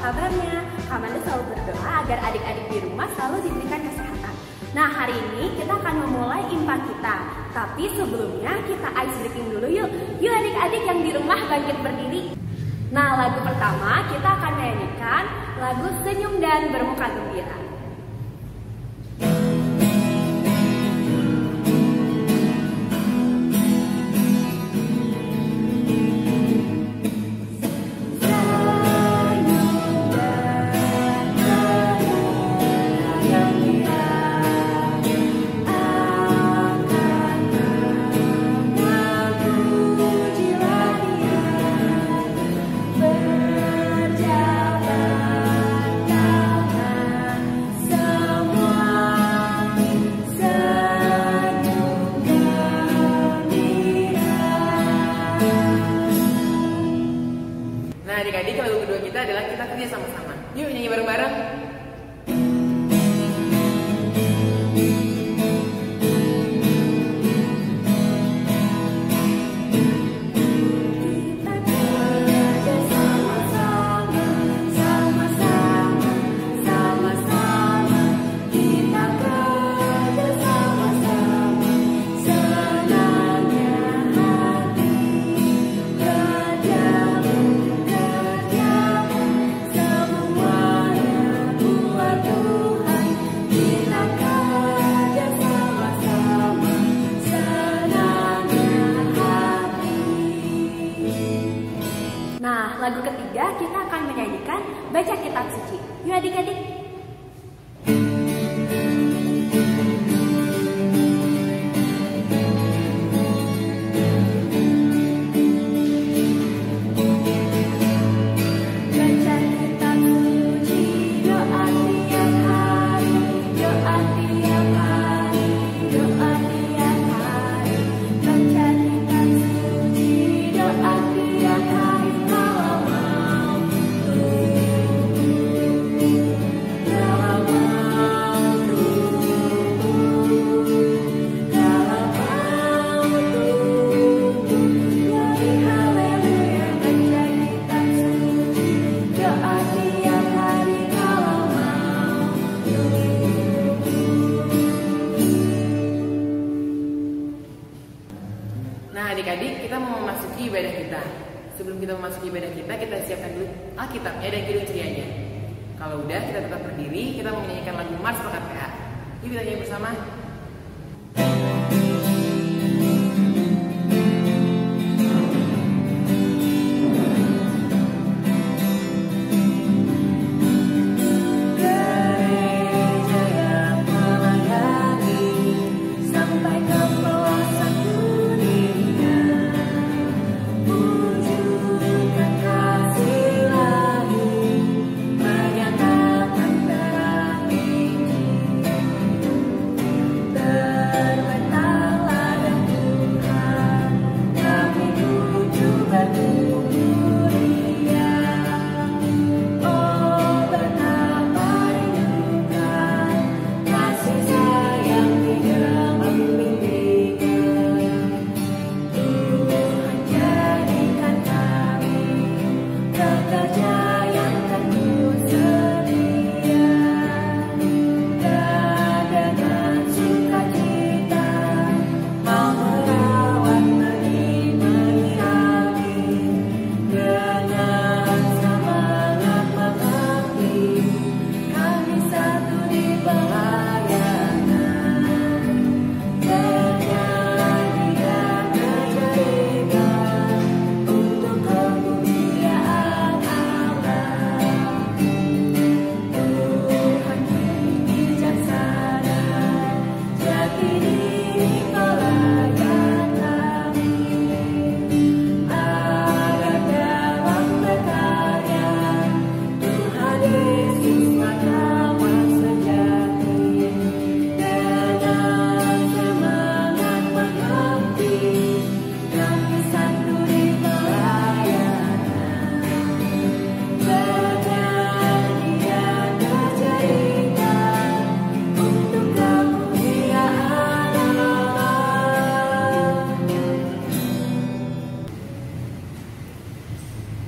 kabarnya? Kamanda selalu berdoa agar adik-adik di rumah selalu diberikan kesehatan. Nah, hari ini kita akan memulai IMPA kita. Tapi sebelumnya kita ice breaking dulu yuk. Yuk adik-adik yang di rumah bangkit berdiri. Nah, lagu pertama kita akan menyanyikan lagu Senyum dan Bermuka Gembira. Nah adik-adik, lagu kedua kita adalah kita kerja sama-sama. Yuk nyanyi bareng-bareng. Nah, lagu ketiga kita akan menyanyikan Baca Kitab Suci. Yuk adik-adik. Nah adik-adik, kita mau memasuki ibadah kita. Sebelum kita memasuki ibadah kita siapkan dulu Alkitabnya dan kidung cerianya. Kalau udah, kita tetap berdiri, kita mau menyanyikan lagu Mars Pekat PA. Yuk kita nyanyi bersama.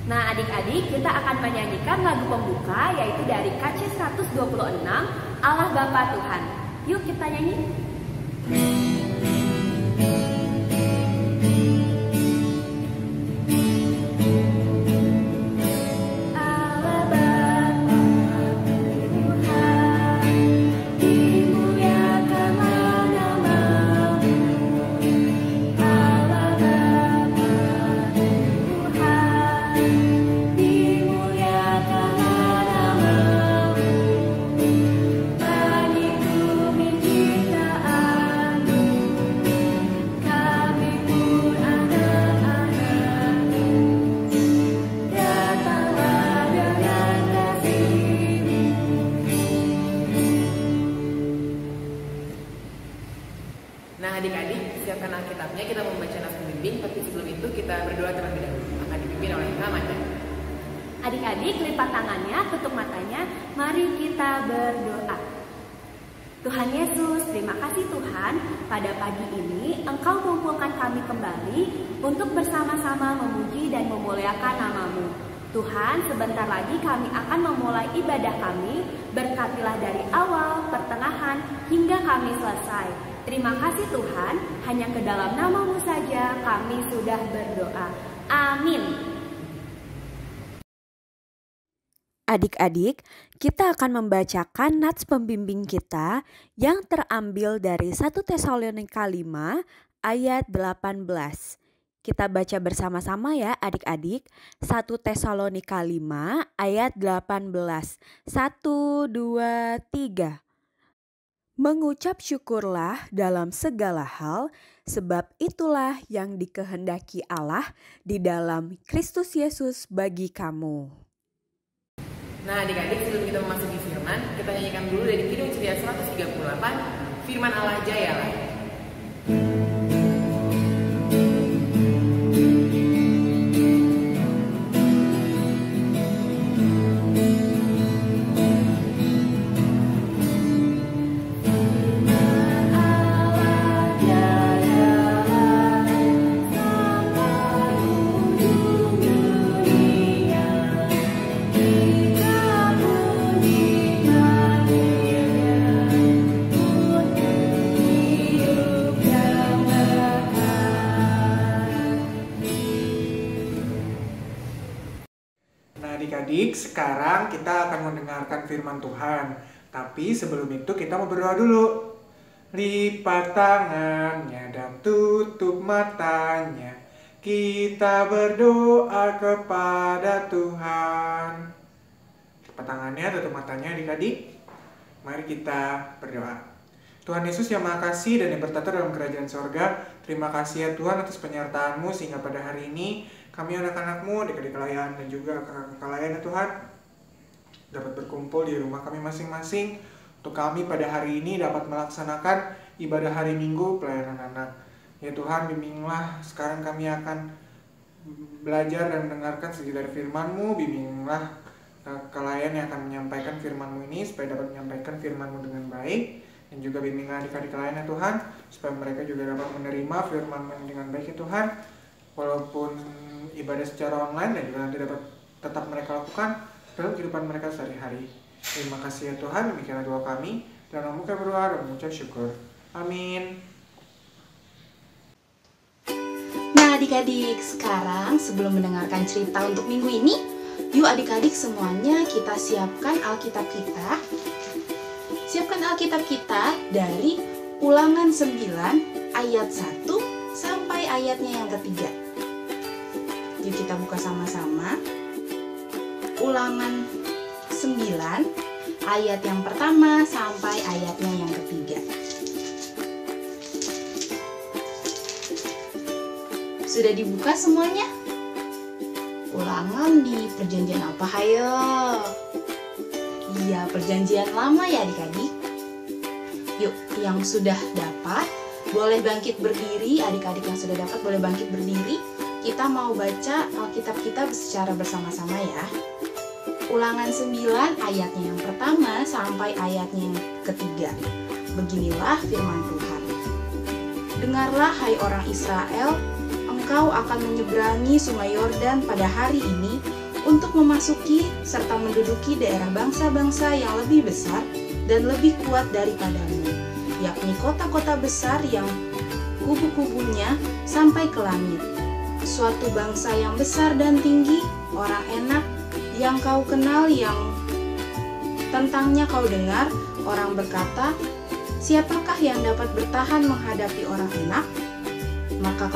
Nah, adik-adik, kita akan menyanyikan lagu pembuka yaitu dari KC 126, Allah Bapa Tuhan. Yuk kita nyanyi. Nah adik-adik, siapkan Alkitabnya, kita membaca nas pembimbing, tapi sebelum itu kita berdoa terlebih dahulu. Akan dipimpin oleh Amanda. Adik-adik, lipat tangannya, tutup matanya, mari kita berdoa. Tuhan Yesus, terima kasih Tuhan, pada pagi ini Engkau mengumpulkan kami kembali untuk bersama-sama memuji dan memuliakan nama-Mu. Tuhan, sebentar lagi kami akan memulai ibadah kami, berkatilah dari awal, pertengahan, hingga kami selesai. Terima kasih Tuhan, hanya ke dalam nama-Mu saja kami sudah berdoa. Amin. Adik-adik, kita akan membacakan nats pembimbing kita yang terambil dari 1 Tesalonika 5 ayat 18. Kita baca bersama-sama ya adik-adik. 1 Tesalonika 5 ayat 18. 1, 2, 3. Mengucap syukurlah dalam segala hal, sebab itulah yang dikehendaki Allah di dalam Kristus Yesus bagi kamu. Nah adik-adik, sebelum kita memasuki firman, kita nyanyikan dulu dari Kidung Ceria 138, Firman Allah Jayalah. Adik-adik, sekarang kita akan mendengarkan firman Tuhan. Tapi sebelum itu kita mau berdoa dulu. Lipat tangannya dan tutup matanya. Kita berdoa kepada Tuhan. Lipat tangannya, tutup matanya adik-adik. Mari kita berdoa. Tuhan Yesus yang Maha Kasih dan yang bertata dalam kerajaan sorga, terima kasih ya Tuhan atas penyertaan-Mu sehingga pada hari ini kami anak-anak-Mu, adik-adik layan dan juga kakak-kakak layan ya Tuhan, dapat berkumpul di rumah kami masing-masing untuk kami pada hari ini dapat melaksanakan ibadah hari Minggu pelayanan anak. Ya Tuhan, bimbinglah sekarang kami akan belajar dan mendengarkan segi dari firman-Mu, bimbinglah kakak layan yang akan menyampaikan firman-Mu ini supaya dapat menyampaikan firman-Mu dengan baik. Dan juga bimbinglah adik-adik lainnya Tuhan, supaya mereka juga dapat menerima firman-Mu dengan baik ya Tuhan. Walaupun ibadah secara online dan juga nanti dapat tetap mereka lakukan dalam kehidupan mereka sehari-hari. Terima kasih ya Tuhan, demikianlah doa kami. Dan kami berdoa dan mengucap syukur. Amin. Nah adik-adik, sekarang sebelum mendengarkan cerita untuk minggu ini, yuk adik-adik semuanya kita siapkan Alkitab kita. Siapkan Alkitab kita dari Ulangan 9 ayat 1 sampai ayatnya yang ketiga. Yuk kita buka sama-sama. Ulangan 9 ayat yang pertama sampai ayatnya yang ketiga. Sudah dibuka semuanya? Ulangan di perjanjian apa hayo? Iya, perjanjian lama ya adik-adik. Yuk, yang sudah dapat boleh bangkit berdiri. Adik-adik yang sudah dapat boleh bangkit berdiri. Kita mau baca Alkitab kita secara bersama-sama ya. Ulangan 9 ayatnya yang pertama sampai ayatnya yang ketiga. Beginilah firman Tuhan. Dengarlah hai orang Israel, engkau akan menyeberangi sungai Yordan pada hari ini untuk memasuki serta menduduki daerah bangsa-bangsa yang lebih besar dan lebih kuat daripadamu, yakni kota-kota besar yang kubu-kubunya sampai ke langit. Suatu bangsa yang besar dan tinggi, orang enak yang kau kenal, yang tentangnya kau dengar orang berkata, siapakah yang dapat bertahan menghadapi orang enak? Maka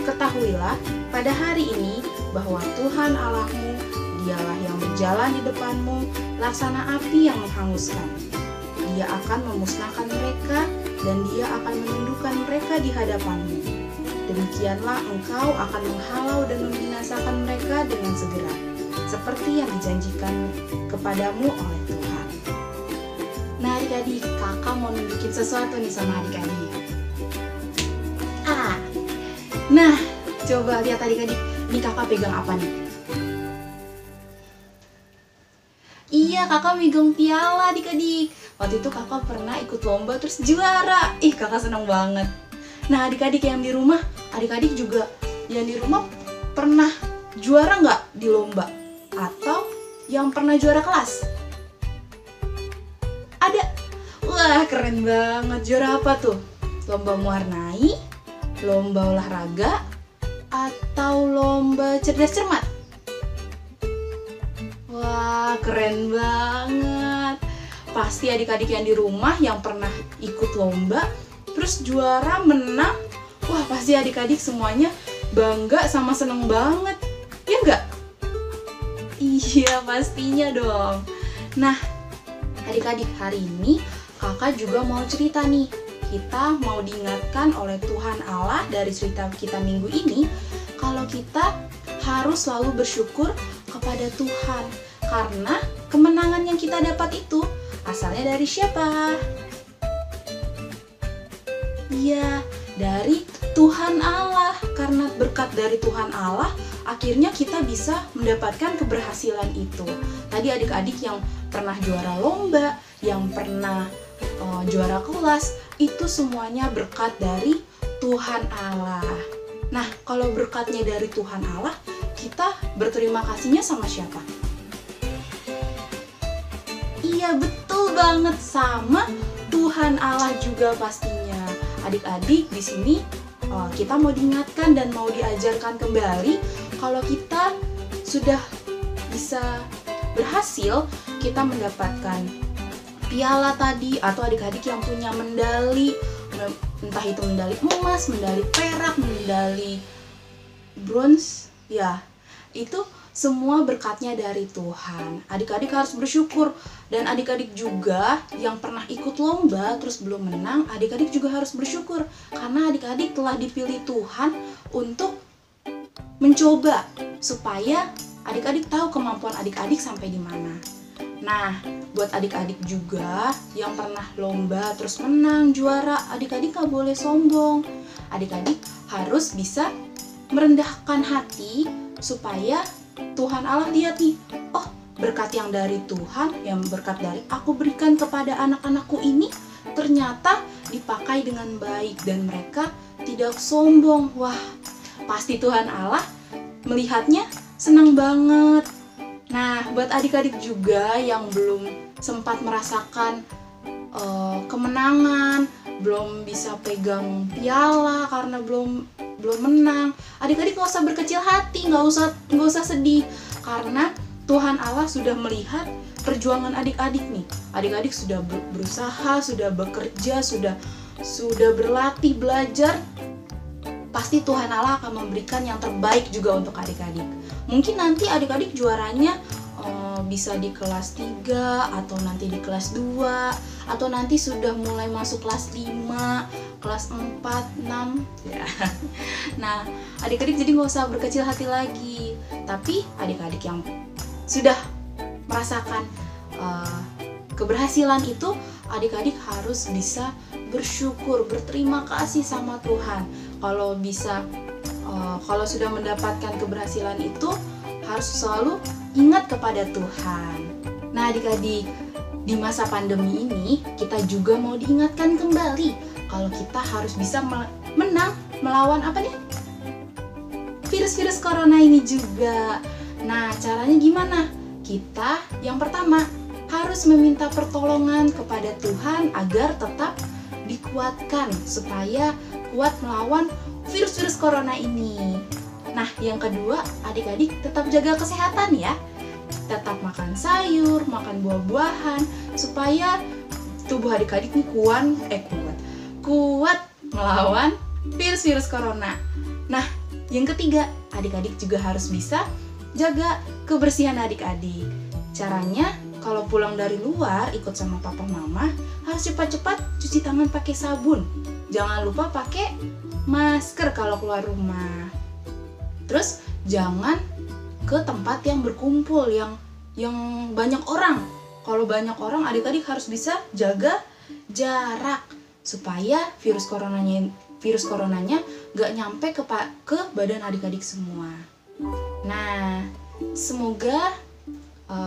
ketahuilah pada hari ini bahwa Tuhan Allahmu, dialah yang berjalan di depanmu, laksana api yang menghanguskan. Dia akan memusnahkan mereka dan dia akan menundukkan mereka di hadapanmu. Demikianlah engkau akan menghalau dan membinasakan mereka dengan segera, seperti yang dijanjikan kepadamu oleh Tuhan. Nah adik-adik, kakak mau nunjukin sesuatu nih sama adik-adik. Nah, coba lihat adik-adik, ini kakak pegang apa nih? Iya, kakak megang piala adik-adik. Waktu itu kakak pernah ikut lomba terus juara. Ih, kakak seneng banget. Nah, adik-adik yang di rumah, adik-adik juga yang di rumah pernah juara nggak di lomba? Atau yang pernah juara kelas? Ada? Wah, keren banget. Juara apa tuh? Lomba mewarnai? Lomba olahraga, atau lomba cerdas cermat? Wah, keren banget. Pasti adik-adik yang di rumah yang pernah ikut lomba, terus juara, menang. Wah, pasti adik-adik semuanya bangga sama seneng banget. Ya enggak? Iya, pastinya dong. Nah, adik-adik, hari ini kakak juga mau cerita nih. Kita mau diingatkan oleh Tuhan Allah dari cerita kita minggu ini, kalau kita harus selalu bersyukur kepada Tuhan, karena kemenangan yang kita dapat itu asalnya dari siapa? Iya, dari Tuhan Allah. Karena berkat dari Tuhan Allah, akhirnya kita bisa mendapatkan keberhasilan itu. Tadi adik-adik yang pernah juara lomba, yang pernah juara kelas, itu semuanya berkat dari Tuhan Allah. Nah, kalau berkatnya dari Tuhan Allah, kita berterima kasihnya sama siapa? Iya, betul banget, sama Tuhan Allah juga pastinya. Adik-adik, di sini kita mau diingatkan dan mau diajarkan kembali kalau kita sudah bisa berhasil, kita mendapatkan piala tadi, atau adik-adik yang punya medali, entah itu medali emas, medali perak, medali bronze, ya itu semua berkatnya dari Tuhan. Adik-adik harus bersyukur, dan adik-adik juga yang pernah ikut lomba terus belum menang, adik-adik juga harus bersyukur karena adik-adik telah dipilih Tuhan untuk mencoba supaya adik-adik tahu kemampuan adik-adik sampai di mana. Nah, buat adik-adik juga yang pernah lomba terus menang, juara, adik-adik gak boleh sombong. Adik-adik harus bisa merendahkan hati supaya Tuhan Allah lihat nih, oh berkat yang dari Tuhan, yang berkat dari aku berikan kepada anak-anakku ini ternyata dipakai dengan baik dan mereka tidak sombong. Wah, pasti Tuhan Allah melihatnya senang banget. Nah, buat adik-adik juga yang belum sempat merasakan kemenangan, belum bisa pegang piala karena belum menang, adik-adik nggak usah berkecil hati, nggak usah sedih, karena Tuhan Allah sudah melihat perjuangan adik-adik nih. Adik-adik sudah berusaha, sudah bekerja, sudah berlatih, belajar. Pasti Tuhan Allah akan memberikan yang terbaik juga untuk adik-adik. Mungkin nanti adik-adik juaranya bisa di kelas 3, atau nanti di kelas 2, atau nanti sudah mulai masuk kelas 5, kelas 4, 6 ya. Nah, adik-adik jadi nggak usah berkecil hati lagi. Tapi adik-adik yang sudah merasakan keberhasilan itu, adik-adik harus bisa bersyukur, berterima kasih sama Tuhan. Kalau sudah mendapatkan keberhasilan itu, harus selalu ingat kepada Tuhan. Nah, adik-adik, di masa pandemi ini kita juga mau diingatkan kembali kalau kita harus bisa menang melawan apa nih? Virus-virus corona ini juga. Nah, caranya gimana? Kita yang pertama harus meminta pertolongan kepada Tuhan agar tetap dikuatkan supaya kuat melawan virus-virus corona ini. Nah, yang kedua, adik-adik tetap jaga kesehatan ya. Tetap makan sayur, makan buah-buahan supaya tubuh adik-adik ini kuat melawan virus-virus corona. Nah, yang ketiga, adik-adik juga harus bisa jaga kebersihan adik-adik. Caranya, kalau pulang dari luar ikut sama papa mama, harus cepat-cepat cuci tangan pakai sabun. Jangan lupa pakai masker kalau keluar rumah. Terus jangan ke tempat yang berkumpul, yang banyak orang. Kalau banyak orang, adik-adik harus bisa jaga jarak supaya virus coronanya gak nyampe ke badan adik-adik semua. Nah, semoga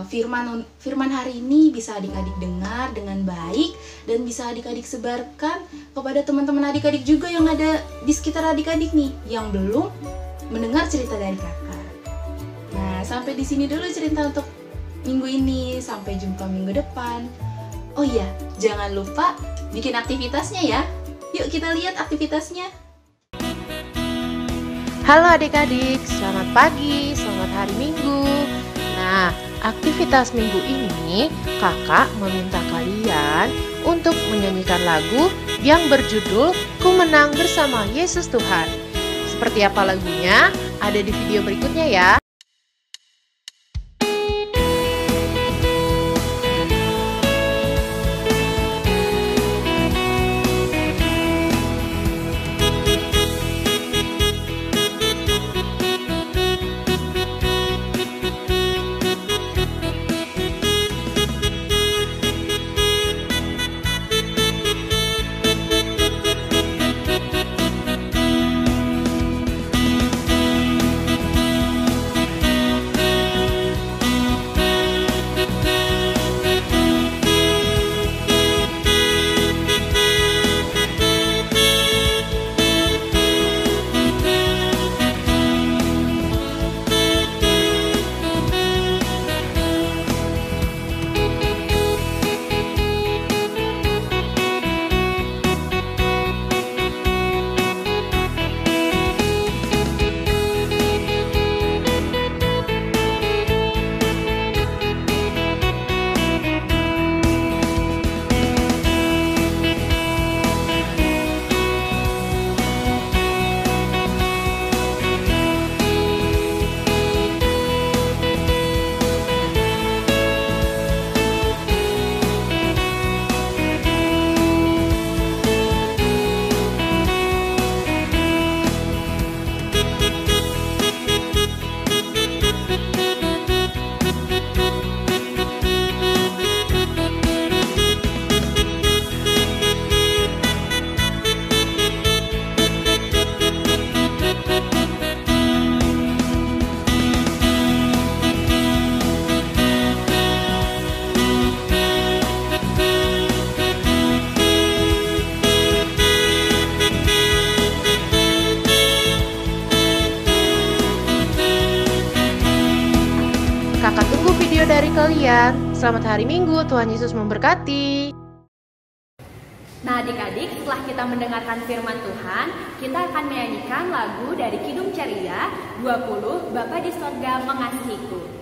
firman hari ini bisa adik-adik dengar dengan baik dan bisa adik-adik sebarkan kepada teman-teman adik-adik juga yang ada di sekitar adik-adik nih yang belum mendengar cerita dari kakak. Nah, sampai di sini dulu cerita untuk minggu ini. Sampai jumpa minggu depan. Oh iya, jangan lupa bikin aktivitasnya ya. Yuk kita lihat aktivitasnya. Halo adik-adik, selamat pagi, selamat hari Minggu. Nah, aktivitas minggu ini kakak meminta kalian untuk menyanyikan lagu yang berjudul Ku Menang Bersama Yesus Tuhan. Seperti apa lagunya? Ada di video berikutnya ya. Kakak tunggu video dari kalian. Selamat hari Minggu, Tuhan Yesus memberkati. Nah adik-adik, setelah kita mendengarkan firman Tuhan, kita akan menyanyikan lagu dari Kidung Ceria 20, Bapa di Sorga Mengasihiku.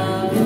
Aku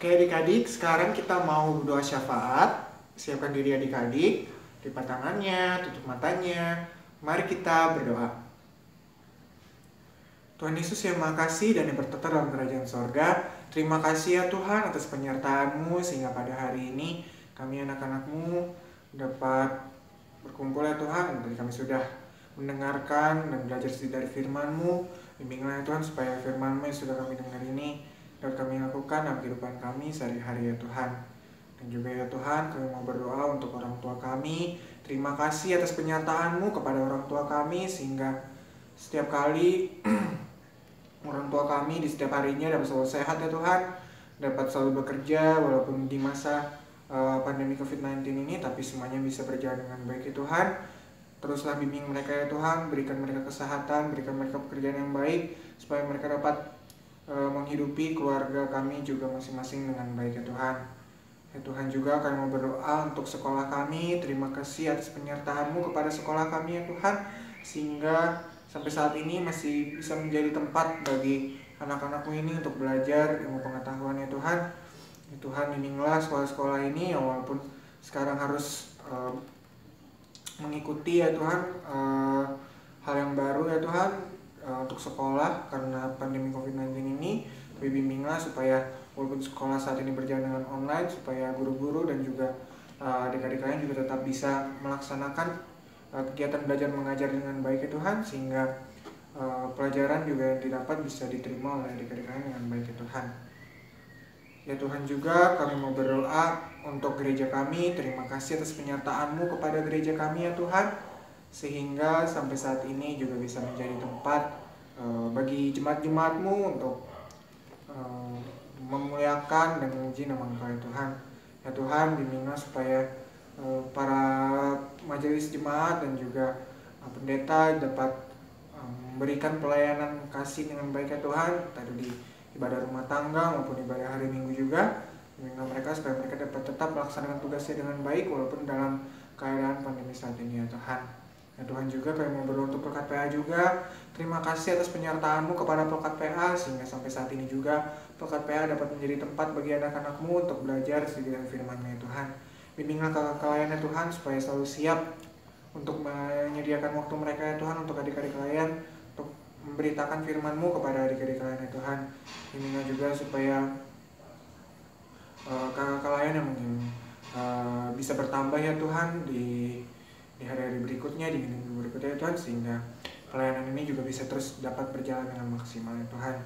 Oke adik-adik, sekarang kita mau berdoa syafaat. Siapkan diri adik-adik, lipat tangannya, tutup matanya. Mari kita berdoa. Tuhan Yesus yang Maha Kasih dan yang bertata dalam kerajaan sorga, terima kasih ya Tuhan atas penyertaan-Mu sehingga pada hari ini kami anak-anak-Mu dapat berkumpul ya Tuhan. Tadi kami sudah mendengarkan dan belajar dari firman-Mu. Bimbinglah ya Tuhan supaya firman-Mu yang sudah kami dengar ini dapat kami lakukan dalam kehidupan kami sehari-hari ya Tuhan. Dan juga ya Tuhan, kami mau berdoa untuk orang tua kami. Terima kasih atas penyertaan-Mu kepada orang tua kami sehingga setiap kali orang tua kami di setiap harinya dapat selalu sehat ya Tuhan, dapat selalu bekerja walaupun di masa pandemi COVID-19 ini, tapi semuanya bisa berjalan dengan baik ya Tuhan. Teruslah bimbing mereka ya Tuhan, berikan mereka kesehatan, berikan mereka pekerjaan yang baik supaya mereka dapat menghidupi keluarga kami juga masing-masing dengan baik ya Tuhan. Ya Tuhan, juga kami mau berdoa untuk sekolah kami. Terima kasih atas penyertaan-Mu kepada sekolah kami ya Tuhan, sehingga sampai saat ini masih bisa menjadi tempat bagi anak-anak-Mu ini untuk belajar ilmu pengetahuan ya Tuhan. Ya Tuhan, bimbinglah sekolah-sekolah ini yang walaupun sekarang harus mengikuti ya Tuhan hal yang baru ya Tuhan untuk sekolah karena pandemi COVID-19 ini. Tapi bimbinglah supaya walaupun sekolah saat ini berjalan dengan online, supaya guru-guru dan juga adik-adik lain juga tetap bisa melaksanakan kegiatan belajar mengajar dengan baik ya Tuhan, sehingga pelajaran juga yang didapat bisa diterima oleh adik-adik lain dengan baik ya Tuhan. Ya Tuhan, juga kami mau berdoa untuk gereja kami. Terima kasih atas penyertaan-Mu kepada gereja kami ya Tuhan, sehingga sampai saat ini juga bisa menjadi tempat bagi jemaat-jemaat-Mu untuk memuliakan dan memuji nama Engkau ya Tuhan. Ya Tuhan, bimbinglah supaya para majelis jemaat dan juga pendeta dapat memberikan pelayanan kasih dengan baik ya Tuhan, tadi di ibadah rumah tangga maupun ibadah hari Minggu juga. Bimbinglah mereka supaya mereka dapat tetap melaksanakan tugasnya dengan baik walaupun dalam keadaan pandemi saat ini ya Tuhan. Ya Tuhan, juga kami mau berdoa untuk Pelkat PA juga. Terima kasih atas penyertaan-Mu kepada Pelkat PA sehingga sampai saat ini juga Pelkat PA dapat menjadi tempat bagi anak-anak-Mu untuk belajar sedikit firman-Mu ya Tuhan. Bimbinglah kakak layannya Tuhan supaya selalu siap untuk menyediakan waktu mereka ya Tuhan untuk adik-adik layan, untuk memberitakan firman-Mu kepada adik-adik layan ya Tuhan. Bimbinglah juga supaya kakak layan yang mungkin bisa bertambah ya Tuhan di hari-hari berikutnya, di minggu berikutnya ya Tuhan, sehingga pelayanan ini juga bisa terus dapat berjalan dengan maksimal ya Tuhan.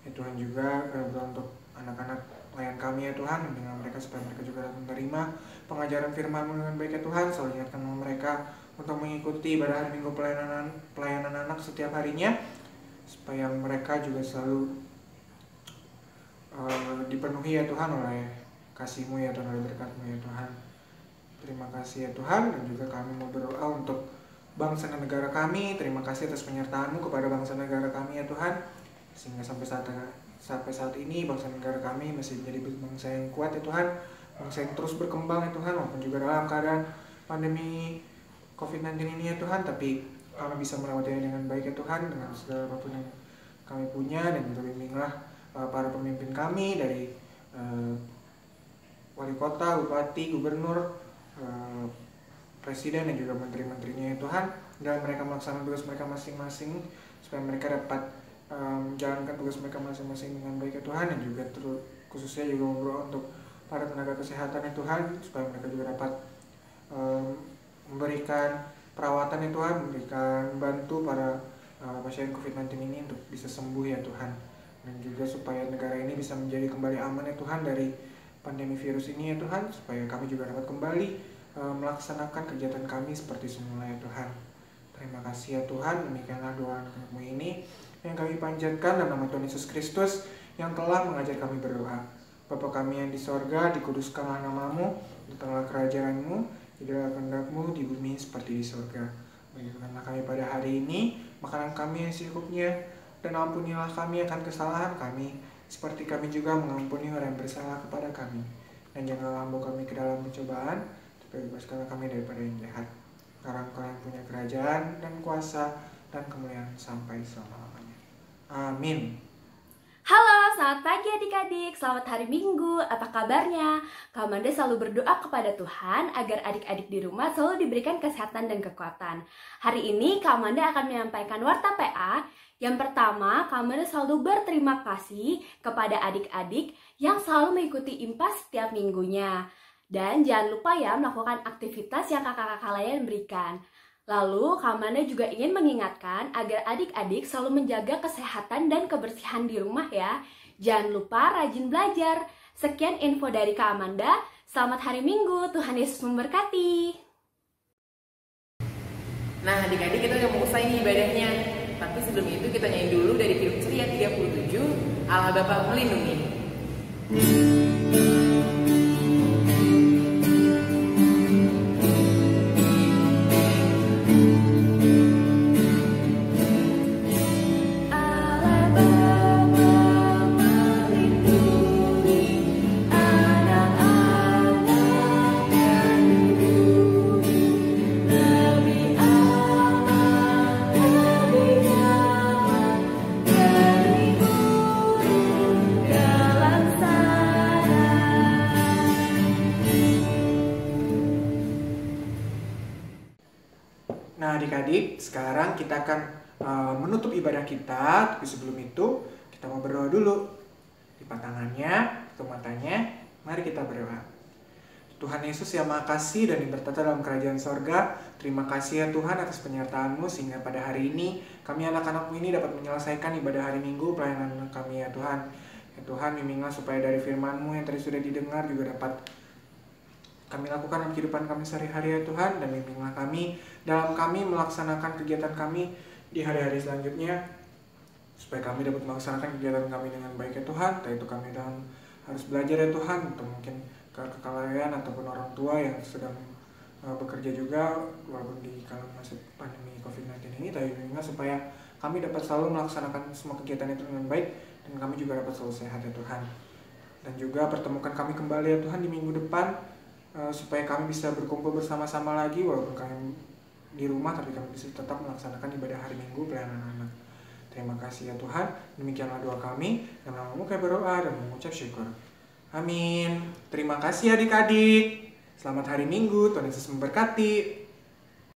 Ya Tuhan, juga berdoa untuk anak-anak layan kami ya Tuhan, dengan mereka supaya mereka juga dapat menerima pengajaran firman-Mu dengan baik ya Tuhan. Selalu ingatkan mereka untuk mengikuti ibadah hari Minggu pelayanan anak setiap harinya, supaya mereka juga selalu dipenuhi ya Tuhan oleh kasih-Mu ya Tuhan, oleh berkat-Mu ya Tuhan. Terima kasih ya Tuhan, dan juga kami mau berdoa untuk bangsa dan negara kami. Terima kasih atas penyertaan-Mu kepada bangsa dan negara kami ya Tuhan, sehingga sampai saat ini bangsa dan negara kami masih menjadi bangsa yang kuat ya Tuhan, bangsa yang terus berkembang ya Tuhan, walaupun juga dalam keadaan pandemi COVID-19 ini ya Tuhan, tapi kami bisa melewatinya dengan baik ya Tuhan, dengan segala apapun yang kami punya. Dan juga bimbinglah para pemimpin kami dari wali kota, bupati, gubernur, presiden dan juga menteri-menterinya ya Tuhan, dan mereka melaksanakan tugas mereka masing-masing supaya mereka dapat menjalankan tugas mereka masing-masing dengan baik ya Tuhan. Dan juga khususnya juga berdoa untuk para tenaga kesehatan ya Tuhan, supaya mereka juga dapat memberikan perawatan ya Tuhan, memberikan bantu para pasien COVID-19 ini untuk bisa sembuh ya Tuhan. Dan juga supaya negara ini bisa menjadi kembali aman ya Tuhan dari pandemi virus ini ya Tuhan, supaya kami juga dapat kembali melaksanakan kegiatan kami seperti semula ya Tuhan. Terima kasih ya Tuhan, demikianlah doa anak-anak-Mu ini yang kami panjatkan dalam nama Tuhan Yesus Kristus yang telah mengajar kami berdoa. Bapa kami yang di sorga, dikuduskanlah nama-Mu, datanglah kerajaan-Mu, jadilah kehendak-Mu di bumi seperti di sorga. Berikanlah kami pada hari ini makanan kami yang secukupnya, dan ampunilah kami akan kesalahan kami, seperti kami juga mengampuni orang yang bersalah kepada kami. Dan janganlah membawa kami ke dalam pencobaan, tapi bebaskanlah kami daripada yang jahat. Karena Engkau yang punya kerajaan dan kuasa dan kemuliaan sampai selama-lamanya. Amin. Halo, selamat pagi adik-adik, selamat hari Minggu. Apa kabarnya? Kak Amanda selalu berdoa kepada Tuhan agar adik-adik di rumah selalu diberikan kesehatan dan kekuatan. Hari ini Kak Amanda akan menyampaikan warta PA. Yang pertama, Kak Amanda selalu berterima kasih kepada adik-adik yang selalu mengikuti IMPA setiap minggunya. Dan jangan lupa ya melakukan aktivitas yang kakak-kakak lain berikan. Lalu, Kak Amanda juga ingin mengingatkan agar adik-adik selalu menjaga kesehatan dan kebersihan di rumah ya. Jangan lupa rajin belajar. Sekian info dari Kak Amanda. Selamat hari Minggu, Tuhan Yesus memberkati. Nah, adik-adik kita udah mau selesai nih ibadahnya. Tapi sebelum itu kita nyanyi dulu dari film Ceria 37, Allah Bapa Melindungi. Nah adik-adik, sekarang kita akan menutup ibadah kita. Tapi sebelum itu, kita mau berdoa dulu. Lipat tangannya, tutup matanya, mari kita berdoa. Tuhan Yesus yang Maha Kasih dan yang bertata dalam kerajaan sorga, terima kasih ya Tuhan atas penyertaan-Mu sehingga pada hari ini kami anak-anak-Mu ini dapat menyelesaikan ibadah hari Minggu pelayanan kami ya Tuhan. Ya Tuhan, bimbinglah supaya dari firman-Mu yang tadi sudah didengar juga dapat kami lakukan dalam kehidupan kami sehari-hari ya Tuhan, dan bimbinglah kami dalam kami melaksanakan kegiatan kami di hari-hari selanjutnya supaya kami dapat melaksanakan kegiatan kami dengan baik ya Tuhan. Entah itu kami dalam harus belajar ya Tuhan, atau mungkin kelalaian ataupun orang tua yang sedang bekerja juga walaupun di kala masa pandemi COVID-19 ini. Tapi bimbinglah supaya kami dapat selalu melaksanakan semua kegiatan itu dengan baik dan kami juga dapat selalu sehat ya Tuhan. Dan juga pertemukan kami kembali ya Tuhan di minggu depan, supaya kami bisa berkumpul bersama-sama lagi walaupun kami di rumah, tapi kami bisa tetap melaksanakan ibadah hari Minggu pelayanan anak. Terima kasih ya Tuhan, demikianlah doa kami, dalam nama-Mu kami berdoa dan mengucap syukur. Amin. Terima kasih adik-adik. Selamat hari Minggu, Tuhan Yesus memberkati.